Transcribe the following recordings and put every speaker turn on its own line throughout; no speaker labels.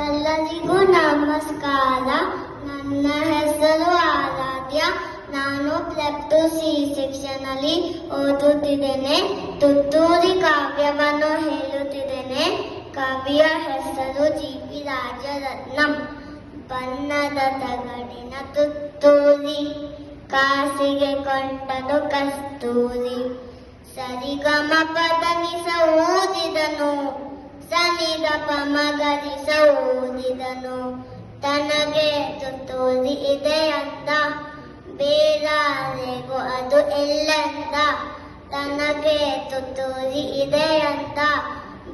ಎಲ್ಲರಿಗೂ ನಮಸ್ಕಾರ. ನನ್ನ ಹೆಸರು ಆರಾಧ್ಯ. ನಾನು +2 C ಸೆಕ್ಷನ್ ಅಲ್ಲಿ ಓದುತ್ತಿದ್ದೇನೆ. ತುತ್ತೂರಿ ಕಾವ್ಯವನ್ನು ಹೇಳುತ್ತಿದ್ದೇನೆ. ಕವಿಯ ಹೆಸರು G.P. ರಾಜರತ್ನಂ. ಬಣ್ಣದ ತಗಡಿನ ತುತ್ತೂರಿ, ಕಾಸಿಗೆ ಕೊಂಡನು ಕಸ್ತೂರಿ. ಸರಿಗಮ ಪದನಿಸ ಊದಿದನು, ಸನಿದ ಪಮಗರಿಸ ಊದಿದನು. ತನಗೆ ತುತ್ತೂರಿ ಇದೆ ಅಂತ, ಬೇರಾರೆಗೂ ಅದು ಎಲ್ಲೆಂದ. ತನಗೆ ತುತ್ತೂರಿ ಇದೆ ಅಂತ,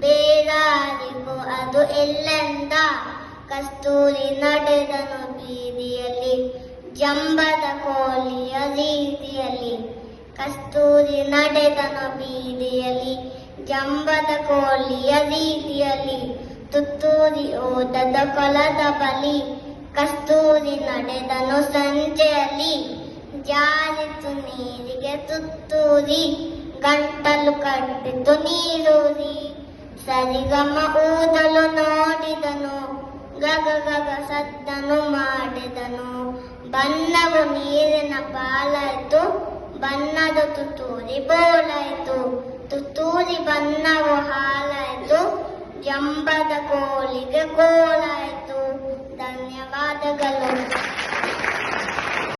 ಬೇರಾರಿಗೂ ಅದು ಎಲ್ಲೆಂದ. ಕಸ್ತೂರಿ ನಡೆದನು ಬೀದಿಯಲ್ಲಿ, ಜಂಬದ ಕೋಳಿಯ ರೀತಿಯಲ್ಲಿ. ಕಸ್ತೂರಿ ನಡೆದನು ಬೀದಿಯಲ್ಲಿ, ಜಂಬದ ಕೋಳಿಯ ರೀತಿಯಲ್ಲಿ. ತುತ್ತೂರಿ ಓದದ ಕೊಲದ ಬಲಿ, ಕಸ್ತೂರಿ ನಡೆದನು ಸಂಜೆಯಲ್ಲಿ. ಜಾರಿತು ನೀರಿಗೆ ತುತ್ತೂರಿ, ಗಂಟಲು ಕಟ್ಟಿತು ನೀರೂರಿ. ಸರಿಗಮ ಊದಲು ನೋಡಿದನು, ಗಗ ಗಗ ಸದ್ದನು ಮಾಡಿದನು. ಬಣ್ಣವು ನೀರಿನ ಪಾಲಾಯ್ತು, ಬಣ್ಣದ ತುತ್ತೂರಿ ಬೋಳಾಯ್ತು. ತುತ್ತೂರಿ ಬಣ್ಣವು ಹಾಲಾಯ್ತು, ಜಂಬದ ಕೋಳಿಗೆ ಗೋಳಾಯ್ತು. ಧನ್ಯವಾದಗಳು.